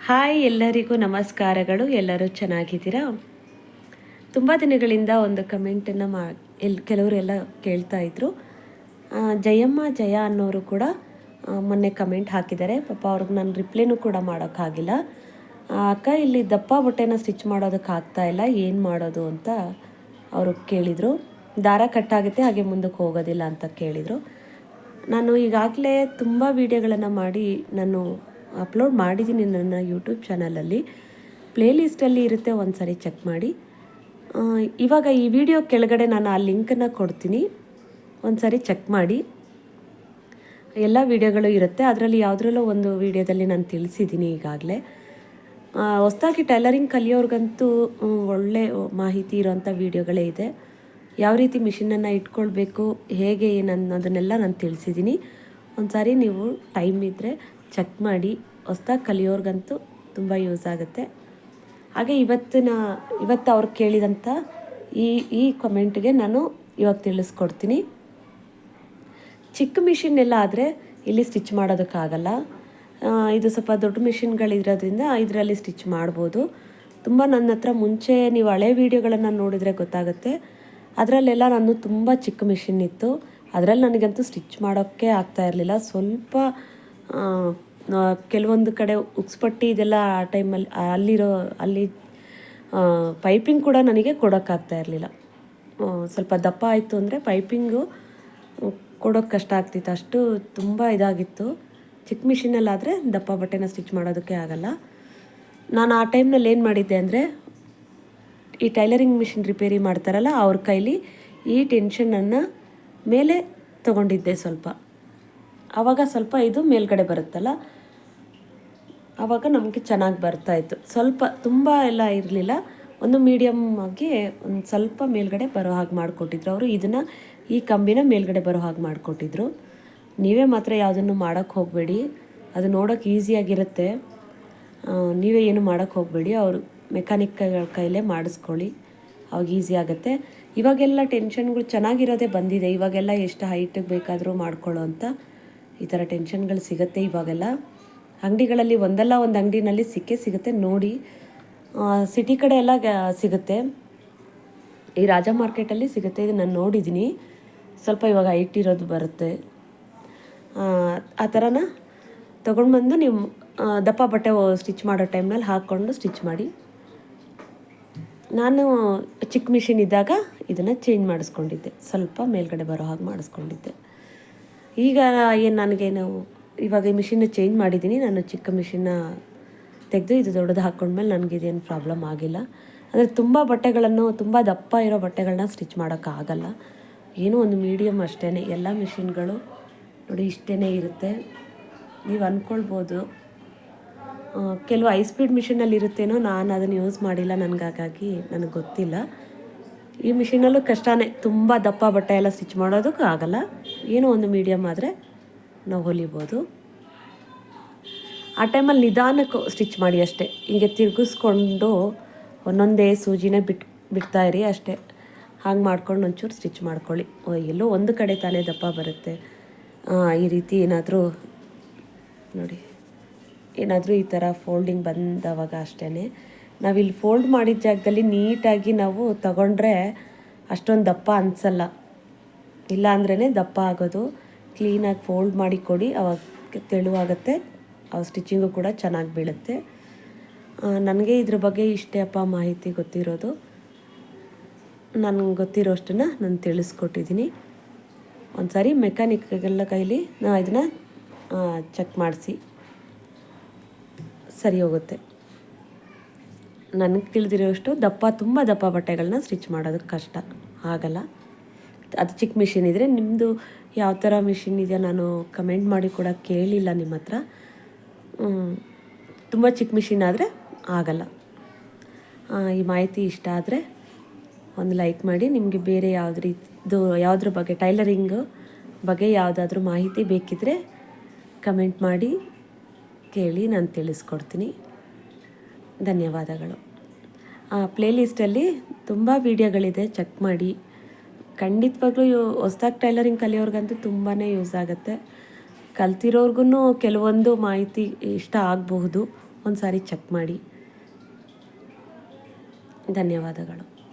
Hi, ಎಲ್ಲರಿಗೂ ನಮಸ್ಕಾರಗಳು. ಎಲ್ಲರೂ ಚೆನ್ನಾಗಿದ್ದೀರಾ? ತುಂಬ ದಿನಗಳಿಂದ ಒಂದು ಕಮೆಂಟನ್ನು ಕೆಲವರೆಲ್ಲ ಕೇಳ್ತಾ ಇದ್ರು. ಜಯಮ್ಮ ಜಯ ಅನ್ನೋರು ಕೂಡ ಮೊನ್ನೆ ಕಮೆಂಟ್ ಹಾಕಿದ್ದಾರೆ. ಪಾಪ ಅವ್ರಿಗೆ ನಾನು ರಿಪ್ಲೈನೂ ಕೂಡ ಮಾಡೋಕ್ಕಾಗಿಲ್ಲ. ಅಕ್ಕ, ಇಲ್ಲಿ ದಪ್ಪ ಬಟ್ಟೆನ ಸ್ಟಿಚ್ ಮಾಡೋದಕ್ಕೆ ಇಲ್ಲ, ಏನು ಮಾಡೋದು ಅಂತ ಅವರು ಕೇಳಿದರು. ದಾರ ಕಟ್ಟಾಗುತ್ತೆ, ಹಾಗೆ ಮುಂದಕ್ಕೆ ಹೋಗೋದಿಲ್ಲ ಅಂತ ಕೇಳಿದರು. ನಾನು ಈಗಾಗಲೇ ತುಂಬ ವೀಡಿಯೋಗಳನ್ನು ಮಾಡಿ ನಾನು ಅಪ್ಲೋಡ್ ಮಾಡಿದ್ದೀನಿ ನನ್ನ ಯೂಟ್ಯೂಬ್ ಚಾನಲಲ್ಲಿ. ಪ್ಲೇಲಿಸ್ಟಲ್ಲಿ ಇರುತ್ತೆ, ಒಂದು ಸಾರಿ ಚೆಕ್ ಮಾಡಿ. ಇವಾಗ ಈ ವಿಡಿಯೋ ಕೆಳಗಡೆ ನಾನು ಆ ಲಿಂಕನ್ನು ಕೊಡ್ತೀನಿ, ಒಂದು ಸಾರಿ ಚೆಕ್ ಮಾಡಿ. ಎಲ್ಲ ವೀಡಿಯೋಗಳು ಇರುತ್ತೆ, ಅದರಲ್ಲಿ ಯಾವುದ್ರಲ್ಲೋ ಒಂದು ವೀಡಿಯೋದಲ್ಲಿ ನಾನು ತಿಳಿಸಿದ್ದೀನಿ ಈಗಾಗಲೇ. ಹೊಸದಾಗಿ ಟೈಲರಿಂಗ್ ಕಲಿಯೋರ್ಗಂತೂ ಒಳ್ಳೆ ಮಾಹಿತಿ ಇರೋಂಥ ವೀಡಿಯೋಗಳೇ ಇದೆ. ಯಾವ ರೀತಿ ಮಿಷಿನನ್ನು ಇಟ್ಕೊಳ್ಬೇಕು, ಹೇಗೆ ಏನು ಅನ್ನೋದನ್ನೆಲ್ಲ ನಾನು ತಿಳಿಸಿದ್ದೀನಿ. ಒಂದು ಸಾರಿ ನೀವು ಟೈಮ್ ಇದ್ದರೆ ಚೆಕ್ ಮಾಡಿ. ಹೊಸ್ದಾಗಿ ಕಲಿಯೋರ್ಗಂತೂ ತುಂಬ ಯೂಸ್ ಆಗುತ್ತೆ. ಹಾಗೆ ಇವತ್ತು ಅವ್ರು ಕೇಳಿದಂಥ ಈ ಕಮೆಂಟ್ಗೆ ನಾನು ಇವಾಗ ತಿಳಿಸ್ಕೊಡ್ತೀನಿ. ಚಿಕ್ಕ ಮಿಷಿನ್ ಎಲ್ಲ ಆದರೆ ಇಲ್ಲಿ ಸ್ಟಿಚ್ ಮಾಡೋದಕ್ಕಾಗಲ್ಲ. ಇದು ಸ್ವಲ್ಪ ದೊಡ್ಡ ಮಿಷಿನ್ಗಳಿರೋದ್ರಿಂದ ಇದರಲ್ಲಿ ಸ್ಟಿಚ್ ಮಾಡ್ಬೋದು. ತುಂಬ ನನ್ನ ಹತ್ರ ಮುಂಚೆ ನೀವು ಹಳೆ ವೀಡಿಯೋಗಳನ್ನು ನೋಡಿದರೆ ಗೊತ್ತಾಗುತ್ತೆ. ಅದರಲ್ಲೆಲ್ಲ ನಾನು ತುಂಬ ಚಿಕ್ಕ ಮಿಷಿನ್ ಇತ್ತು. ಅದರಲ್ಲಿ ನನಗಂತೂ ಸ್ಟಿಚ್ ಮಾಡೋಕ್ಕೆ ಆಗ್ತಾ ಇರಲಿಲ್ಲ. ಸ್ವಲ್ಪ ಕೆಲವೊಂದು ಕಡೆ ಉಕ್ಸ್ಪಟ್ಟಿ ಇದೆಲ್ಲ ಆ ಟೈಮಲ್ಲಿ ಅಲ್ಲಿ ಪೈಪಿಂಗ್ ಕೂಡ ನನಗೆ ಕೊಡೋಕ್ಕಾಗ್ತಾ ಇರಲಿಲ್ಲ. ಸ್ವಲ್ಪ ದಪ್ಪ ಆಯಿತು ಅಂದರೆ ಪೈಪಿಂಗು ಕೊಡೋಕ್ಕೆ ಕಷ್ಟ ಆಗ್ತಿತ್ತು, ಅಷ್ಟು ತುಂಬ ಇದಾಗಿತ್ತು. ಚಿಕ್ಕ ಮಿಷಿನಲ್ಲಾದರೆ ದಪ್ಪ ಬಟ್ಟೆನ ಸ್ಟಿಚ್ ಮಾಡೋದಕ್ಕೆ ಆಗಲ್ಲ. ನಾನು ಆ ಟೈಮ್ನಲ್ಲಿ ಏನು ಮಾಡಿದ್ದೆ ಅಂದರೆ, ಈ ಟೈಲರಿಂಗ್ ಮಿಷಿನ್ ರಿಪೇರಿ ಮಾಡ್ತಾರಲ್ಲ ಅವ್ರ ಕೈಲಿ ಈ ಟೆನ್ಷನನ್ನು ಮೇಲೆ ತೊಗೊಂಡಿದ್ದೆ ಸ್ವಲ್ಪ. ಆವಾಗ ಸ್ವಲ್ಪ ಇದು ಮೇಲ್ಗಡೆ ಬರುತ್ತಲ್ಲ, ಆವಾಗ ನಮಗೆ ಚೆನ್ನಾಗಿ ಬರ್ತಾಯಿತ್ತು. ಸ್ವಲ್ಪ ತುಂಬ ಎಲ್ಲ ಇರಲಿಲ್ಲ, ಒಂದು ಮೀಡಿಯಮ್ ಆಗಿ ಒಂದು ಸ್ವಲ್ಪ ಮೇಲ್ಗಡೆ ಬರೋ ಹಾಗೆ ಮಾಡಿಕೊಟ್ಟಿದ್ರು ಅವರು. ಈ ಕಂಬಿನ ಮೇಲ್ಗಡೆ ಬರೋ ಹಾಗೆ ಮಾಡಿಕೊಟ್ಟಿದ್ರು. ನೀವೇ ಮಾತ್ರ ಯಾವುದನ್ನು ಮಾಡೋಕ್ಕೆ ಹೋಗಬೇಡಿ, ಅದು ನೋಡೋಕ್ಕೆ ಈಸಿಯಾಗಿರುತ್ತೆ. ನೀವೇ ಏನು ಮಾಡೋಕ್ಕೆ ಹೋಗಬೇಡಿ, ಅವರು ಮೆಕ್ಯಾನಿಕ್ಗಳ ಕೈಲೇ ಮಾಡಿಸ್ಕೊಳ್ಳಿ, ಅವಾಗ ಈಸಿ ಆಗುತ್ತೆ. ಇವಾಗೆಲ್ಲ ಟೆನ್ಷನ್ಗಳು ಚೆನ್ನಾಗಿರೋದೇ ಬಂದಿದೆ. ಇವಾಗೆಲ್ಲ ಎಷ್ಟು ಹೈಟಿಗೆ ಬೇಕಾದರೂ ಮಾಡ್ಕೊಳ್ಳೋ ಅಂತ ಈ ಥರ ಟೆನ್ಷನ್ಗಳು ಸಿಗುತ್ತೆ. ಇವಾಗೆಲ್ಲ ಅಂಗಡಿಗಳಲ್ಲಿ ಒಂದಲ್ಲ ಒಂದು ಅಂಗಡಿನಲ್ಲಿ ಸಿಗುತ್ತೆ, ನೋಡಿ. ಸಿಟಿ ಕಡೆ ಎಲ್ಲ ಸಿಗುತ್ತೆ, ಈ ರಾಜ ಮಾರ್ಕೆಟಲ್ಲಿ ಸಿಗುತ್ತೆ. ಇದು ನಾನು ನೋಡಿದ್ದೀನಿ. ಸ್ವಲ್ಪ ಇವಾಗ ಹೈಟ್ ಇರೋದು ಬರುತ್ತೆ. ಆ ಥರನ ತೊಗೊಂಡ್ಬಂದು ನೀವು ದಪ್ಪ ಬಟ್ಟೆ ಸ್ಟಿಚ್ ಮಾಡೋ ಟೈಮ್ನಲ್ಲಿ ಹಾಕ್ಕೊಂಡು ಸ್ಟಿಚ್ ಮಾಡಿ. ನಾನು ಚಿಕ್ಕ ಮಿಷಿನ್ ಇದ್ದಾಗ ಇದನ್ನು ಚೇಂಜ್ ಮಾಡಿಸ್ಕೊಂಡಿದ್ದೆ, ಸ್ವಲ್ಪ ಮೇಲ್ಗಡೆ ಬರೋ ಹಾಗೆ ಮಾಡಿಸ್ಕೊಂಡಿದ್ದೆ. ಈಗ ನನಗೇನು ಇವಾಗ ಈ ಮಿಷಿನ್ನ ಚೇಂಜ್ ಮಾಡಿದ್ದೀನಿ. ನಾನು ಚಿಕ್ಕ ಮಿಷಿನ್ನ ತೆಗೆದು ಇದು ದೊಡ್ಡದು ಹಾಕ್ಕೊಂಡ್ಮೇಲೆ ನನಗಿದೇನು ಪ್ರಾಬ್ಲಮ್ ಆಗಿಲ್ಲ. ಅಂದರೆ ತುಂಬ ದಪ್ಪ ಇರೋ ಬಟ್ಟೆಗಳನ್ನ ಸ್ಟಿಚ್ ಮಾಡೋಕ್ಕಾಗಲ್ಲ. ಏನೋ ಒಂದು ಮೀಡಿಯಮ್ ಅಷ್ಟೇ. ಎಲ್ಲ ಮಿಷಿನ್ಗಳು ನೋಡಿ ಇಷ್ಟೇ ಇರುತ್ತೆ. ನೀವು ಅಂದ್ಕೊಳ್ಬೋದು ಕೆಲವು ಹೈ ಸ್ಪೀಡ್ ಮಿಷಿನಲ್ಲಿ ಇರುತ್ತೇನೋ, ನಾನು ಅದನ್ನು ಯೂಸ್ ಮಾಡಿಲ್ಲ, ಹಾಗಾಗಿ ನನಗೆ ಗೊತ್ತಿಲ್ಲ. ಈ ಮಿಷಿನಲ್ಲೂ ಕಷ್ಟನೇ, ತುಂಬ ದಪ್ಪ ಬಟ್ಟೆ ಎಲ್ಲ ಸ್ಟಿಚ್ ಮಾಡೋದಕ್ಕೂ ಆಗಲ್ಲ. ಏನೋ ಒಂದು ಮೀಡಿಯಮ್ ಆದರೆ ನಾವು ಹೊಲಿಬೋದು. ಆ ಟೈಮಲ್ಲಿ ನಿಧಾನಕ್ಕೆ ಸ್ಟಿಚ್ ಮಾಡಿ ಅಷ್ಟೇ. ಹೀಗೆ ತಿರುಗಿಸ್ಕೊಂಡು ಒಂದೊಂದೇ ಸೂಜಿನೇ ಬಿಡ್ತಾಯಿರಿ ಅಷ್ಟೇ. ಹಾಗೆ ಮಾಡ್ಕೊಂಡು ಒಂಚೂರು ಸ್ಟಿಚ್ ಮಾಡ್ಕೊಳ್ಳಿ. ಎಲ್ಲೋ ಒಂದು ಕಡೆ ತಾನೇ ದಪ್ಪ ಬರುತ್ತೆ. ಈ ರೀತಿ ಏನಾದರೂ ನೋಡಿ, ಏನಾದರೂ ಈ ಥರ ಫೋಲ್ಡಿಂಗ್ ಬಂದವಾಗ ಅಷ್ಟೇ. ನಾವಿಲ್ಲಿ ಫೋಲ್ಡ್ ಮಾಡಿದ ಜಾಗದಲ್ಲಿ ನೀಟಾಗಿ ನಾವು ತಗೊಂಡ್ರೆ ಅಷ್ಟೊಂದು ದಪ್ಪ ಅನಿಸಲ್ಲ. ಇಲ್ಲ ಅಂದ್ರೇ ದಪ್ಪ ಆಗೋದು. ಕ್ಲೀನಾಗಿ ಫೋಲ್ಡ್ ಮಾಡಿ ಕೊಡಿ, ಅವಾಗ ತೆಳುವಾಗುತ್ತೆ. ಆ ಸ್ಟಿಚಿಂಗು ಕೂಡ ಚೆನ್ನಾಗಿ ಬೀಳುತ್ತೆ. ನನಗೆ ಇದ್ರ ಬಗ್ಗೆ ಇಷ್ಟೇ ಮಾಹಿತಿ ಗೊತ್ತಿರೋದು. ನನಗೆ ಗೊತ್ತಿರೋಷ್ಟನ್ನು ನಾನು ತಿಳಿಸ್ಕೊಟ್ಟಿದ್ದೀನಿ. ಒಂದು ಸಾರಿ ಮೆಕ್ಯಾನಿಕ್ಗೆಲ್ಲ ಕೈಲಿ ಇದನ್ನು ಚೆಕ್ ಮಾಡಿಸಿ, ಸರಿ ಹೋಗುತ್ತೆ. ನನಗೆ ತಿಳಿದಿರೋಷ್ಟು ತುಂಬ ದಪ್ಪ ಬಟ್ಟೆಗಳನ್ನ ಸ್ಟಿಚ್ ಮಾಡೋದಕ್ಕೆ ಕಷ್ಟ ಆಗಲ್ಲ. ಅದು ಚಿಕ್ಕ ಮಿಷಿನ್ ಇದ್ದರೆ, ನಿಮ್ಮದು ಯಾವ ಥರ ಮಿಷಿನ್ ಇದೆಯೋ ನಾನು ಕಮೆಂಟ್ ಮಾಡಿ ಕೂಡ ಕೇಳಿಲ್ಲ ನಿಮ್ಮ ಹತ್ರ. ತುಂಬ ಚಿಕ್ಕ ಮಿಷಿನ್ ಆದರೆ ಆಗಲ್ಲ. ಈ ಮಾಹಿತಿ ಇಷ್ಟ ಆದರೆ ಒಂದು ಲೈಕ್ ಮಾಡಿ. ನಿಮಗೆ ಬೇರೆ ಯಾವುದ್ರ ಬಗ್ಗೆ ಟೈಲರಿಂಗು ಬಗ್ಗೆ ಯಾವುದಾದ್ರೂ ಮಾಹಿತಿ ಬೇಕಿದ್ದರೆ ಕಮೆಂಟ್ ಮಾಡಿ ಕೇಳಿ, ನಾನು ತಿಳಿಸ್ಕೊಡ್ತೀನಿ. ಧನ್ಯವಾದಗಳು. ಪ್ಲೇಲಿಸ್ಟಲ್ಲಿ ತುಂಬ ವೀಡಿಯೋಗಳಿದೆ, ಚೆಕ್ ಮಾಡಿ. ಖಂಡಿತವಾಗ್ಲೂ ಹೊಸ್ದಾಗಿ ಟೈಲರಿಂಗ್ ಕಲಿಯೋರ್ಗಂತೂ ತುಂಬಾ ಯೂಸ್ ಆಗುತ್ತೆ. ಕಲ್ತಿರೋರ್ಗು ಕೆಲವೊಂದು ಮಾಹಿತಿ ಇಷ್ಟ ಆಗಬಹುದು, ಒಂದು ಸಾರಿ ಚೆಕ್ ಮಾಡಿ. ಧನ್ಯವಾದಗಳು.